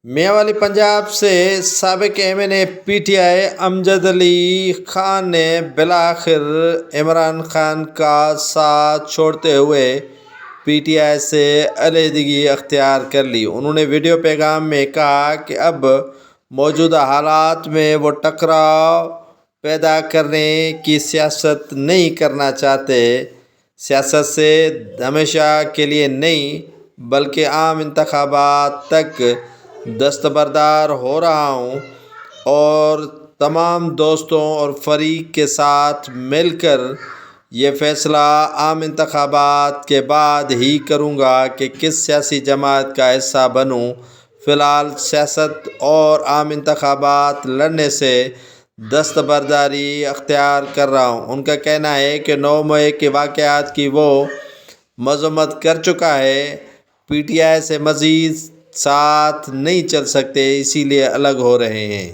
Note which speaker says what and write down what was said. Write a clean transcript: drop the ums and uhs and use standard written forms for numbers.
Speaker 1: میاں والی پنجاب سے سابق M N A P T I Amjad Ali Khan نے بالآخر عمران خان کا ساتھ چھوڑتے ہوئے پی ٹی آئی سے علیحدگی اختیار کر لی۔ انہوں نے ویڈیو پیغام میں کہا کہ اب موجودہ حالات میں وہ ٹکراؤ پیدا کرنے کی سیاست نہیں کرنا چاہتے۔ سیاست سے ہمیشہ کے لیے نہیں بلکہ عام انتخابات تک دستبردار ہو رہا ہوں اور تمام دوستوں اور فریق کے ساتھ مل کر یہ فیصلہ عام انتخابات کے بعد ہی کروں گا کہ کس سیاسی جماعت کا حصہ بنوں۔ فی الحال سیاست اور عام انتخابات لڑنے سے دستبرداری اختیار کر رہا ہوں۔ ان کا کہنا ہے کہ 9 مئی کے واقعات کی وہ مذمت کر چکا ہے، پی ٹی آئی سے مزید ساتھ نہیں چل سکتے، اسی لیے الگ ہو رہے ہیں۔